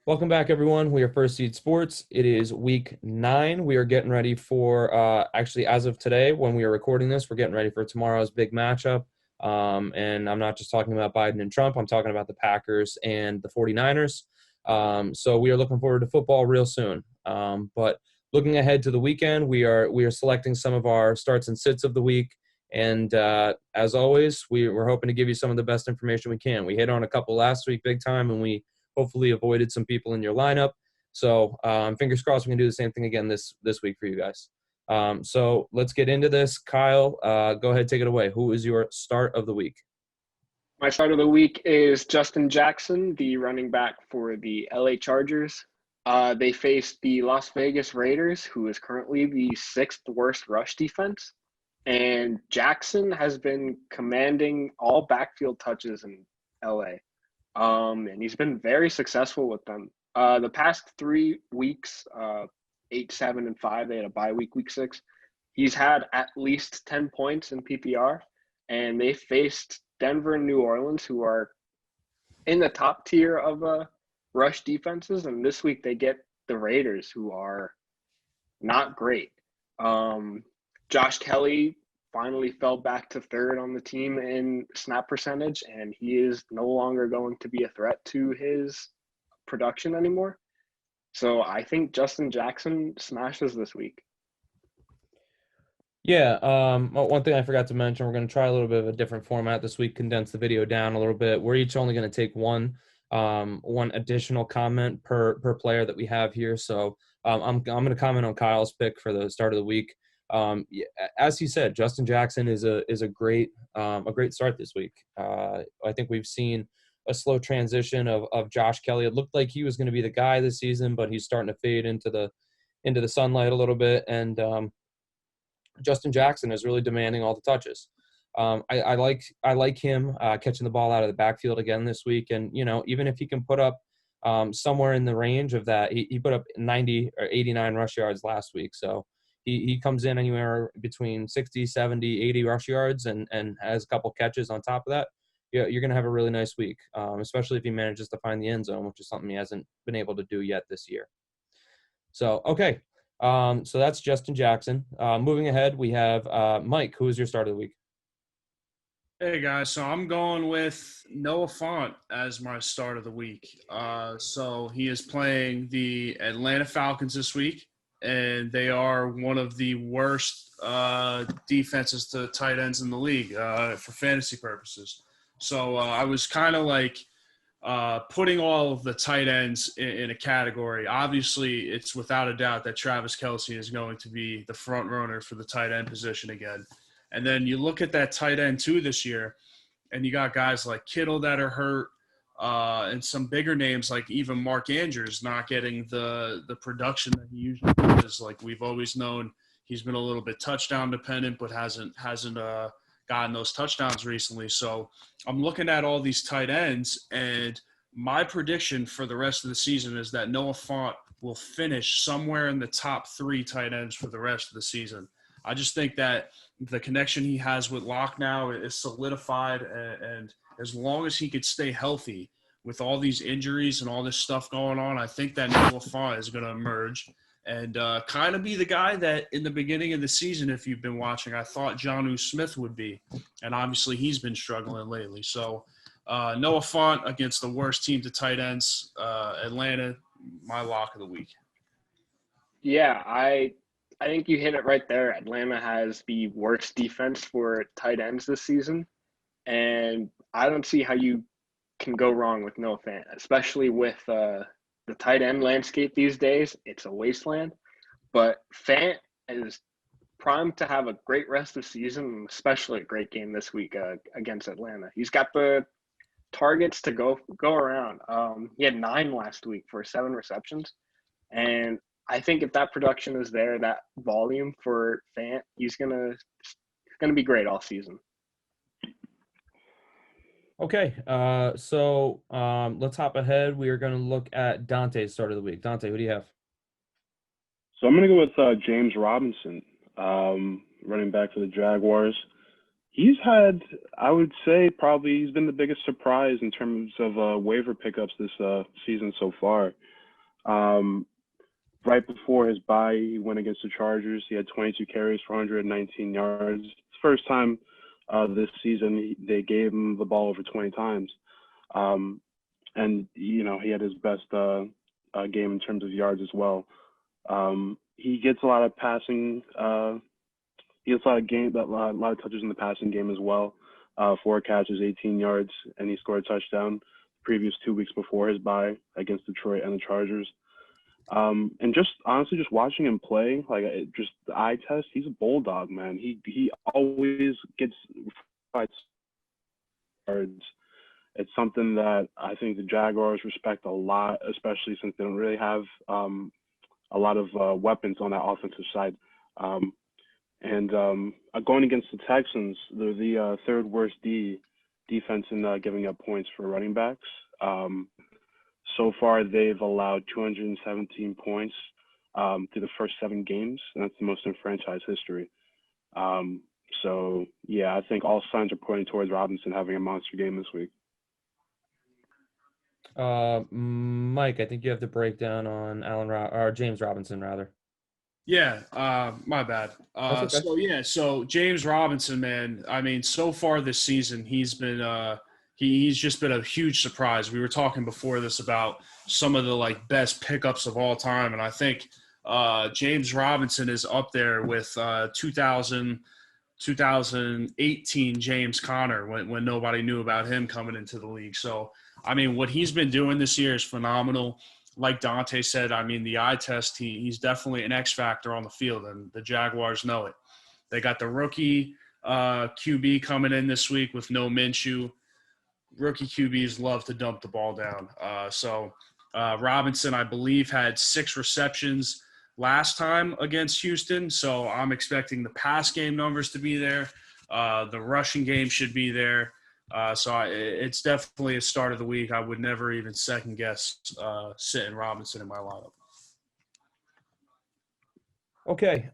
Welcome back, everyone. We are First Seed Sports. It is week 9. We are getting ready for, actually, as of today, when we are recording this, we're getting ready for tomorrow's big matchup. And I'm not just talking about Biden and Trump. I'm talking about the Packers and the 49ers. So we are looking forward to football real soon. But looking ahead to the weekend, we are selecting some of our starts and sits of the week. And as always, we're hoping to give you some of the best information we can. We hit on a couple last week big time, and we hopefully avoided some people in your lineup. So fingers crossed we can do the same thing again this week for you guys. So let's get into this. Kyle, go ahead, take it away. Who is your start of the week? My start of the week is Justin Jackson, the running back for the LA Chargers. They face the Las Vegas Raiders, who is currently the sixth worst rush defense. And Jackson has been commanding all backfield touches in LA. And he's been very successful with them. The past 3 weeks, 8, 7, and 5, they had a bye week, week 6. He's had at least 10 points in PPR, and they faced Denver and New Orleans, who are in the top tier of rush defenses. And this week they get the Raiders, who are not great. Josh Kelly finally fell back to third on the team in snap percentage, and he is no longer going to be a threat to his production anymore. So I think Justin Jackson smashes this week. Yeah, one thing I forgot to mention, we're going to try a little bit of a different format this week, condense the video down a little bit. We're each only going to take one additional comment per player that we have here. So I'm going to comment on Kyle's pick for the start of the week. As he said, Justin Jackson is a great start this week. I think we've seen a slow transition of Josh Kelly. It looked like he was going to be the guy this season, but he's starting to fade into the sunlight a little bit, and Justin Jackson is really demanding all the touches. I like him catching the ball out of the backfield again this week, and even if he can put up somewhere in the range of that, he put up 90 or 89 rush yards last week, so he comes in anywhere between 60, 70, 80 rush yards and has a couple catches on top of that. You're going to have a really nice week, especially if he manages to find the end zone, which is something he hasn't been able to do yet this year. So, okay. So that's Justin Jackson. Moving ahead, we have Mike. Who is your start of the week? Hey guys, so I'm going with Noah Fant as my start of the week. So he is playing the Atlanta Falcons this week, and they are one of the worst defenses to tight ends in the league for fantasy purposes. So I was kind of like putting all of the tight ends in a category. Obviously, it's without a doubt that Travis Kelce is going to be the front runner for the tight end position again. And then you look at that tight end too this year, and you got guys like Kittle that are hurt, and some bigger names like even Mark Andrews not getting the production that he usually does. Like we've always known, he's been a little bit touchdown dependent, but hasn't gotten those touchdowns recently. So I'm looking at all these tight ends, and my prediction for the rest of the season is that Noah Fant will finish somewhere in the top 3 tight ends for the rest of the season. I just think that the connection he has with Locke now is solidified, and as long as he could stay healthy with all these injuries and all this stuff going on, I think that Noah Fant is going to emerge and kind of be the guy that in the beginning of the season, if you've been watching, I thought Jonnu Smith would be. And obviously he's been struggling lately. So Noah Fant against the worst team to tight ends, Atlanta, my lock of the week. Yeah, I think you hit it right there. Atlanta has the worst defense for tight ends this season, and I don't see how you can go wrong with Noah Fant, especially with the tight end landscape these days. It's a wasteland, but Fant is primed to have a great rest of the season, especially a great game this week against Atlanta. He's got the targets to go around. He had 9 last week for 7 receptions, and I think if that production is there, that volume for Fant, he's gonna be great all season. Okay, so let's hop ahead. We are going to look at Donte's start of the week. Donte, who do you have? So I'm going to go with James Robinson, running back for the Jaguars. He's had, I would say, probably he's been the biggest surprise in terms of waiver pickups this season so far. Right before his bye, he went against the Chargers. He had 22 carries for 119 yards. It's the first time this season they gave him the ball over 20 times. And, he had his best game in terms of yards as well. He gets a lot of passing. He gets a lot of touches in the passing game as well. 4 catches, 18 yards, and he scored a touchdown previous 2 weeks before his bye against Detroit and the Chargers. And just honestly, just watching him play, just the eye test, he's a bulldog, man. He always gets fights yards. It's something that I think the Jaguars respect a lot, especially since they don't really have a lot of weapons on that offensive side. And going against the Texans, they're the third worst defense in giving up points for running backs. So far, they've allowed 217 points through the first 7 games, and that's the most in franchise history. So, yeah, I think all signs are pointing towards Robinson having a monster game this week. Mike, I think you have the breakdown on James Robinson, rather. Yeah, my bad. That's okay. So James Robinson, man, I mean, so far this season, he's been he's just been a huge surprise. We were talking before this about some of the best pickups of all time, and I think James Robinson is up there with 2018 James Conner when nobody knew about him coming into the league. So, I mean, what he's been doing this year is phenomenal. Like Donte said, I mean, the eye test, he's definitely an X factor on the field, and the Jaguars know it. They got the rookie QB coming in this week with no Minshew. Rookie QBs love to dump the ball down. So Robinson, I believe, had 6 receptions last time against Houston. So I'm expecting the pass game numbers to be there. The rushing game should be there. So it's definitely a start of the week. I would never even second guess sitting Robinson in my lineup. Okay,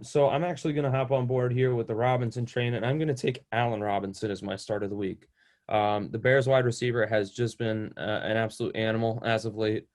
so I'm actually going to hop on board here with the Robinson train, and I'm going to take Allen Robinson as my start of the week. The Bears wide receiver has just been an absolute animal as of late.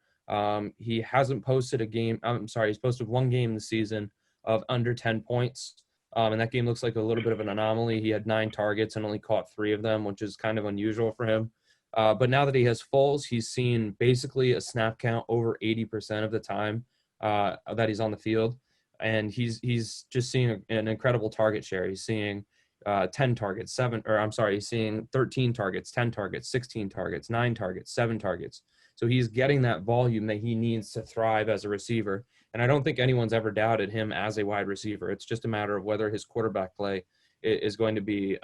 He hasn't posted he's posted 1 game this season of under 10 points. And that game looks like a little bit of an anomaly. He had 9 targets and only caught 3 of them, which is kind of unusual for him. But now that he has Foles, he's seen basically a snap count over 80% of the time that he's on the field. And he's just seeing an incredible target share. He's seeing 10 targets, he's seeing 13 targets, 10 targets, 16 targets, 9 targets, 7 targets. So he's getting that volume that he needs to thrive as a receiver. And I don't think anyone's ever doubted him as a wide receiver. It's just a matter of whether his quarterback play is going to be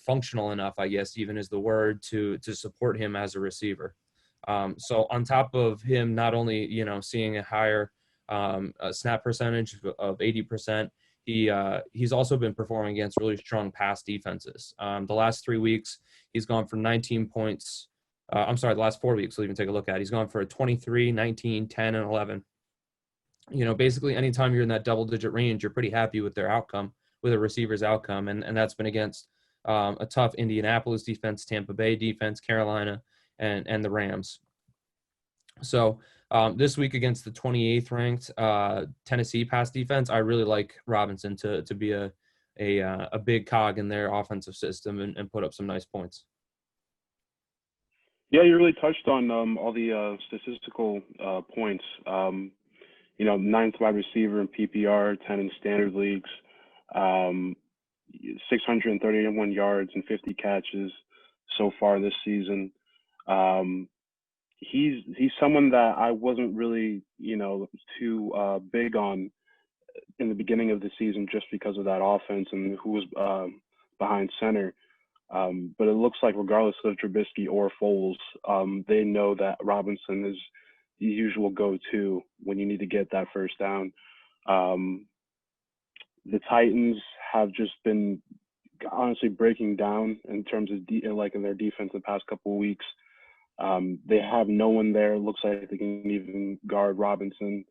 functional enough, I guess, even is the word, to support him as a receiver. So on top of him not only, seeing a higher snap percentage of 80%, he's also been performing against really strong pass defenses. The last 3 weeks, he's gone for 19 points. The last 4 weeks, we'll even take a look at. He's gone for a 23, 19, 10, and 11. Basically anytime you're in that double-digit range, you're pretty happy with their outcome, with a receiver's outcome, and that's been against a tough Indianapolis defense, Tampa Bay defense, Carolina, and the Rams. So this week against the 28th ranked Tennessee pass defense, I really like Robinson to be a big cog in their offensive system and put up some nice points. Yeah, you really touched on all the statistical points. 9th wide receiver in PPR, 10 in standard leagues, 631 yards and 50 catches so far this season. He's someone that I wasn't really, too big on in the beginning of the season just because of that offense and who was behind center. But it looks like regardless of Trubisky or Foles, they know that Robinson is the usual go-to when you need to get that first down. The Titans have just been honestly breaking down in terms of in their defense the past couple of weeks. They have no one there. It looks like they can even guard Robinson.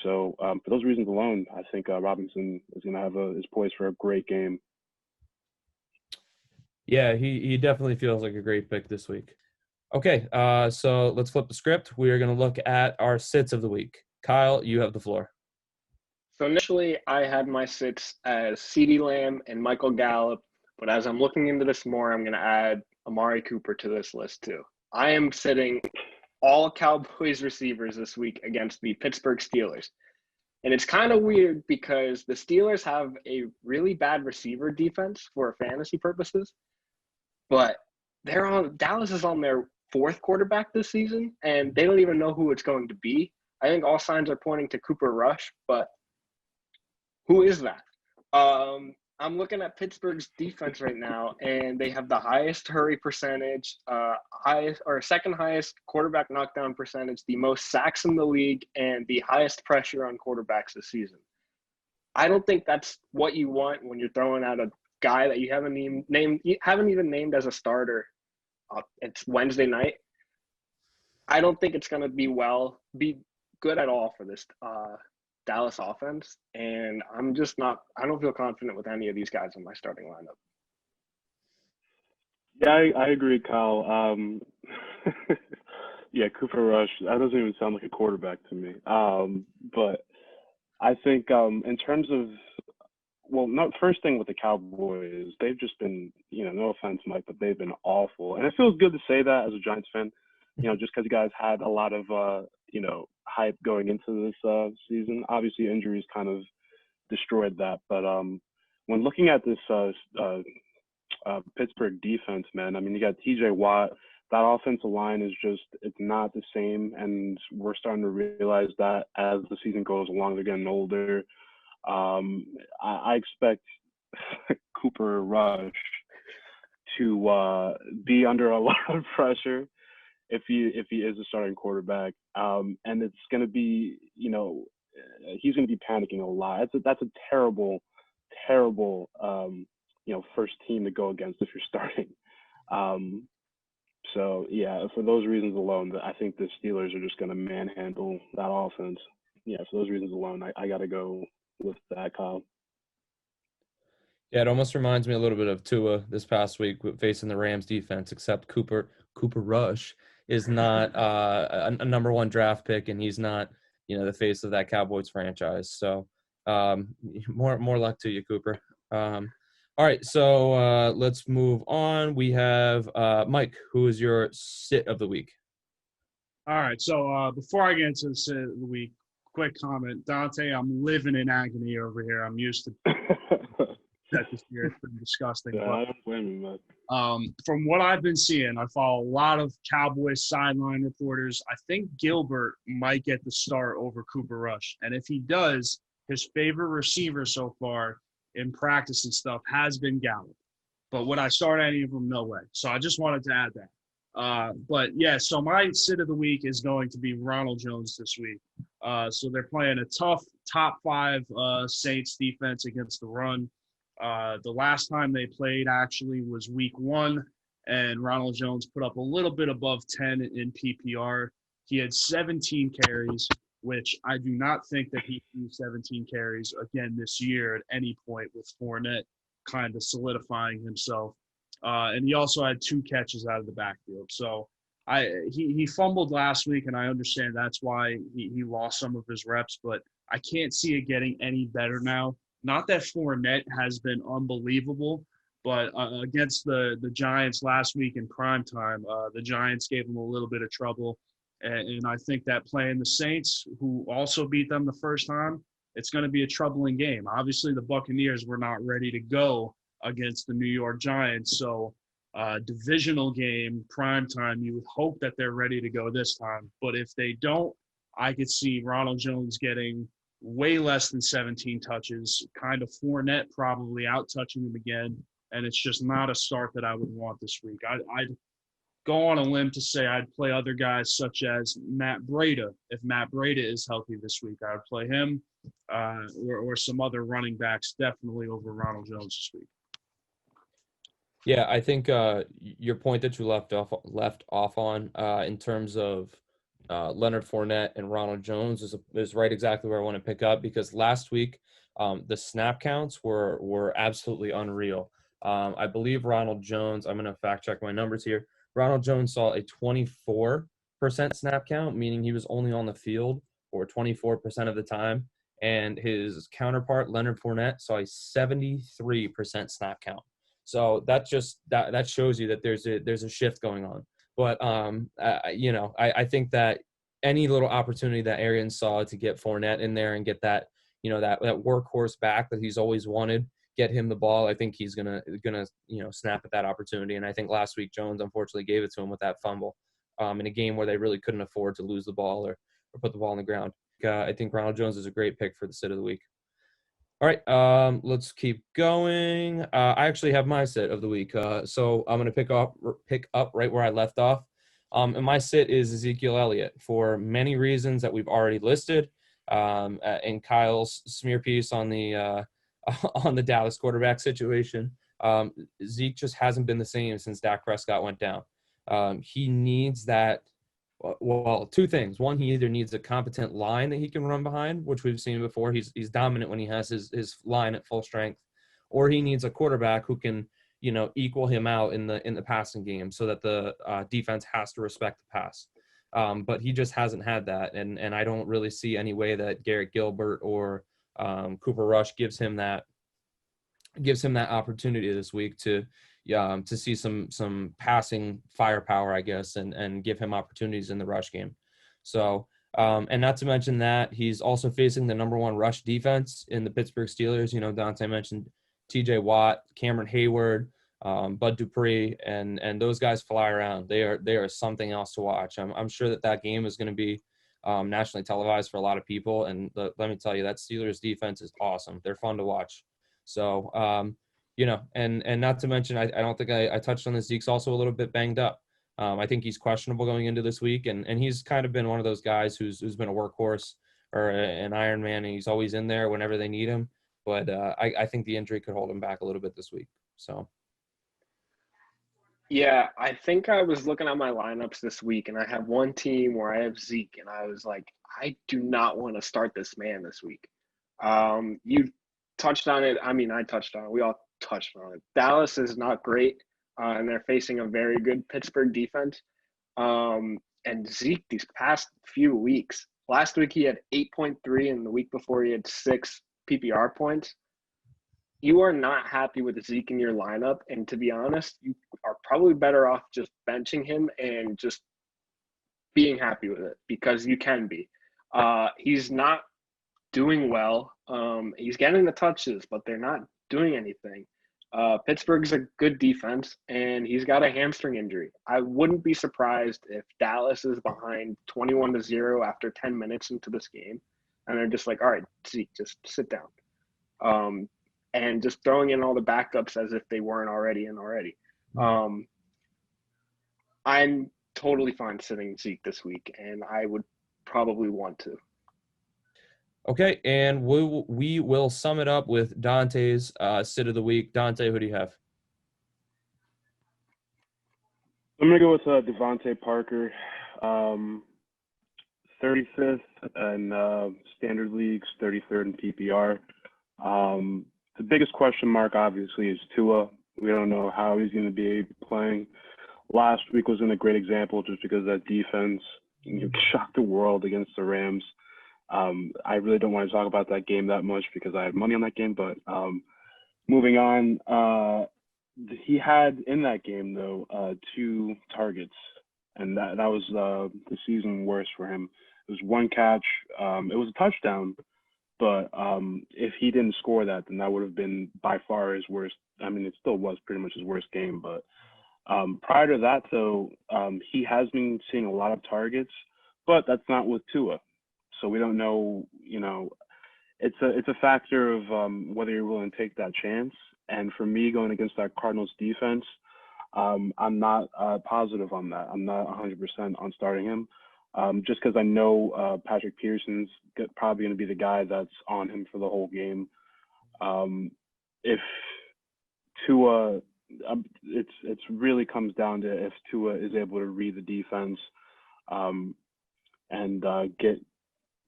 So for those reasons alone, I think Robinson is going to is poised for a great game. Yeah, he definitely feels like a great pick this week. Okay, so let's flip the script. We are going to look at our sits of the week. Kyle, you have the floor. So initially, I had my sits as CeeDee Lamb and Michael Gallup, but as I'm looking into this more, I'm going to add Amari Cooper to this list too. I am sitting all Cowboys receivers this week against the Pittsburgh Steelers. And it's kind of weird because the Steelers have a really bad receiver defense for fantasy purposes, but Dallas is on their fourth quarterback this season, and they don't even know who it's going to be. I think all signs are pointing to Cooper Rush, but who is that? I'm looking at Pittsburgh's defense right now, and they have the highest hurry percentage, second highest quarterback knockdown percentage, the most sacks in the league, and the highest pressure on quarterbacks this season. I don't think that's what you want when you're throwing out a guy that you haven't even named as a starter. It's Wednesday night. I don't think it's going to be good at all for this Dallas offense, and I don't feel confident with any of these guys in my starting lineup. Yeah, I agree, Kyle. Yeah, Cooper Rush, that doesn't even sound like a quarterback to me. But I think in terms of, first thing with the Cowboys, they've just been, no offense, Mike, but they've been awful. And it feels good to say that as a Giants fan, just because you guys had a lot of, hype going into this season. Obviously, injuries kind of destroyed that. But when looking at this Pittsburgh defense, man, I mean, you got TJ Watt. That offensive line is it's not the same. And we're starting to realize that as the season goes along, they're getting older. I expect Cooper Rush to be under a lot of pressure if he is a starting quarterback. And it's going to be, he's going to be panicking a lot. That's a terrible, first team to go against if you're starting. So, yeah, for those reasons alone, I think the Steelers are just going to manhandle that offense. Yeah, for those reasons alone, I got to go with that, Kyle. Yeah, it almost reminds me a little bit of Tua this past week facing the Rams defense, except Cooper Rush is not a number one draft pick, and he's not, the face of that Cowboys franchise. So more luck to you, Cooper. All right, so let's move on. We have Mike, who is your sit of the week? All right, so before I get into the sit of the week, quick comment. Donte, I'm living in agony over here. I'm used to that this year. It's been disgusting. Yeah, but, I don't blame you, man. From what I've been seeing, I follow a lot of Cowboys sideline reporters. I think Gilbert might get the start over Cooper Rush. And if he does, his favorite receiver so far in practice and stuff has been Gallup. But would I start any of them? No way. So I just wanted to add that. But, yeah, so my sit of the week is going to be Ronald Jones this week. So they're playing a tough top 5 Saints defense against the run. The last time they played actually was week 1, and Ronald Jones put up a little bit above 10 in PPR. He had 17 carries, which I do not think that he can do 17 carries again this year at any point, with Fournette kind of solidifying himself. And he also had 2 catches out of the backfield. So he fumbled last week, and I understand that's why he lost some of his reps, but I can't see it getting any better now. Not that Fournette has been unbelievable, but against the Giants last week in primetime, the Giants gave them a little bit of trouble. And I think that playing the Saints, who also beat them the first time, it's going to be a troubling game. Obviously, the Buccaneers were not ready to go against the New York Giants. So divisional game, primetime, you would hope that they're ready to go this time. But if they don't, I could see Ronald Jones getting way less than 17 touches, kind of Fournette probably out-touching him again, and it's just not a start that I would want this week. I'd go on a limb to say I'd play other guys such as Matt Breida. If Matt Breida is healthy this week, I would play him or some other running backs definitely over Ronald Jones this week. Yeah, I think your point that you left off on in terms of Leonard Fournette and Ronald Jones is right exactly where I want to pick up, because last week the snap counts were absolutely unreal. I believe Ronald Jones, I'm going to fact check my numbers here. Ronald Jones saw a 24% snap count, meaning he was only on the field for 24% of the time. And his counterpart, Leonard Fournette, saw a 73% snap count. So that shows you that there's a shift going on. But I think that any little opportunity that Arians saw to get Fournette in there and get that that workhorse back that he's always wanted, get him the ball, I think he's gonna snap at that opportunity. And I think last week Jones unfortunately gave it to him with that fumble in a game where they really couldn't afford to lose the ball or put the ball on the ground. I think Ronald Jones is a great pick for the sit of the week. All right, let's keep going. I actually have my sit of the week, so I'm going to pick up right where I left off. And my sit is Ezekiel Elliott for many reasons that we've already listed. In Kyle's smear piece on the on the Dallas quarterback situation, Zeke just hasn't been the same since Dak Prescott went down. He needs that. Well, two things. One, he either needs a competent line that he can run behind, which we've seen before. He's dominant when he has his line at full strength, or he needs a quarterback who can equal him out in the passing game, so that the defense has to respect the pass. But he just hasn't had that, and I don't really see any way that Garrett Gilbert or Cooper Rush gives him that opportunity this week to see some passing firepower, I guess, and give him opportunities in the rush game. So, and not to mention that he's also facing the number one rush defense in the Pittsburgh Steelers. Donte mentioned T.J. Watt, Cameron Hayward, Bud Dupree, and those guys fly around. They are something else to watch. I'm sure that game is going to be nationally televised for a lot of people. And let me tell you, that Steelers defense is awesome. They're fun to watch. So, and not to mention, I don't think I touched on this. Zeke's also a little bit banged up. I think he's questionable going into this week, and he's kind of been one of those guys who's been a workhorse or an Iron Man, and he's always in there whenever they need him. But I think the injury could hold him back a little bit this week. So. Yeah, I think I was looking at my lineups this week, and I have one team where I have Zeke, and I was like, I do not want to start this man this week. You touched on it. I mean, I touched on it. We all touched on it. Dallas is not great, and they're facing a very good Pittsburgh defense. And Zeke, these past few weeks, last week he had 8.3, and the week before he had 6 PPR points. You are not happy with Zeke in your lineup, and to be honest, you are probably better off just benching him and just being happy with it, because you can be. He's not doing well. He's getting the touches, but they're not doing anything. Pittsburgh's a good defense, and he's got a hamstring injury. I wouldn't be surprised if Dallas is behind 21-0 after 10 minutes into this game, and they're just like, all right, Zeke, just sit down. And just throwing in all the backups as if they weren't already in already. I'm totally fine sitting Zeke this week, and I would probably want to. Okay, and we will sum it up with Donte's sit of the week. Donte, who do you have? I'm going to go with DeVante Parker, 35th in standard leagues, 33rd in PPR. The biggest question mark, obviously, is Tua. We don't know how he's going to be playing. Last week wasn't a great example just because that defense shocked the world against the Rams. I really don't want to talk about that game that much because I have money on that game. But moving on, he had in that game, though, 2 targets, and that was the season worst for him. It was 1 catch. It was a touchdown. But if he didn't score that, then that would have been by far his worst. I mean, it still was pretty much his worst game. But prior to that, though, he has been seeing a lot of targets, but that's not with Tua. So we don't know, it's a factor of whether you're willing to take that chance. And for me, going against that Cardinals defense, I'm not positive on that. I'm not 100% on starting him. Just because I know Patrick Peterson's probably going to be the guy that's on him for the whole game. If Tua, it's really comes down to if Tua is able to read the defense and get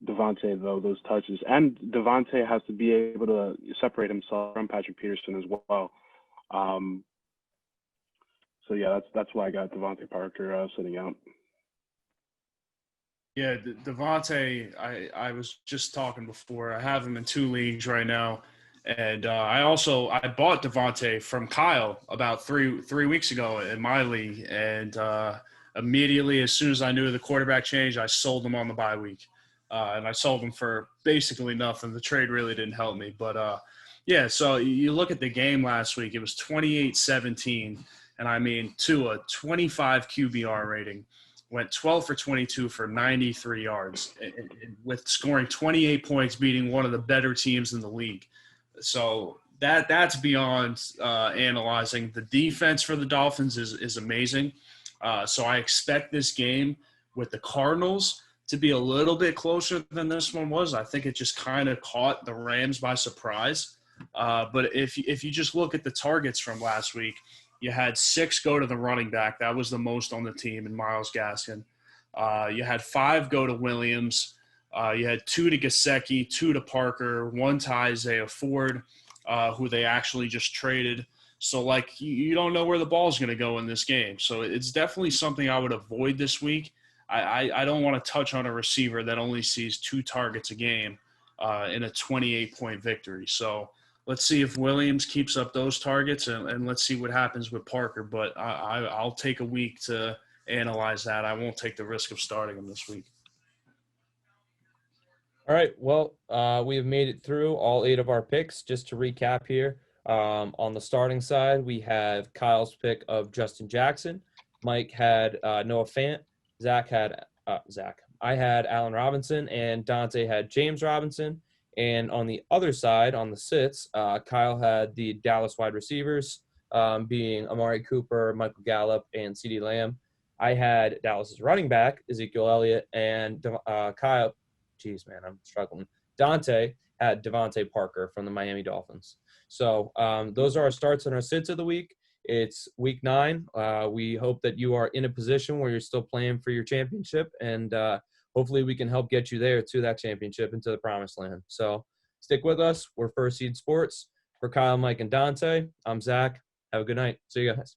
DeVante, though, those touches. And DeVante has to be able to separate himself from Patrick Peterson as well. So yeah, that's why I got DeVante Parker sitting out. Yeah, DeVante, I was just talking before. I have him in 2 leagues right now. And I bought DeVante from Kyle about three weeks ago in my league. And immediately, as soon as I knew the quarterback change, I sold him on the bye week. And I sold him for basically nothing. The trade really didn't help me. But, yeah, so you look at the game last week, it was 28-17. And I mean, Tua, 25 QBR rating. Went 12 for 22 for 93 yards with scoring 28 points, beating one of the better teams in the league. So that's beyond analyzing. The defense for the Dolphins is amazing. So I expect this game with the Cardinals to be a little bit closer than this one was. I think it just kind of caught the Rams by surprise. But if you just look at the targets from last week, you had 6 go to the running back. That was the most on the team in Myles Gaskin. You had 5 go to Williams. You had 2 to Gesicki, 2 to Parker, 1 to Isaiah Ford, who they actually just traded. So, like, you don't know where the ball's going to go in this game. So it's definitely something I would avoid this week. I don't want to touch on a receiver that only sees 2 targets a game in a 28-point victory. So let's see if Williams keeps up those targets, and let's see what happens with Parker. But I'll take a week to analyze that. I won't take the risk of starting him this week. All right. Well, we have made it through all 8 of our picks. Just to recap here, on the starting side, we have Kyle's pick of Justin Jackson. Mike had Noah Fant. Zach had I had Allen Robinson, and Donte had James Robinson. And on the other side, on the sits, Kyle had the Dallas wide receivers, being Amari Cooper, Michael Gallup, and CeeDee Lamb. I had Dallas's running back, Ezekiel Elliott, and Kyle. Geez, man, I'm struggling. Donte had DeVante Parker from the Miami Dolphins. So those are our starts and our sits of the week. It's week 9. We hope that you are in a position where you're still playing for your championship, and hopefully we can help get you there to that championship and to the promised land. So stick with us. We're First Seed Sports. For Kyle, Mike, and Donte, I'm Zach. Have a good night. See you guys.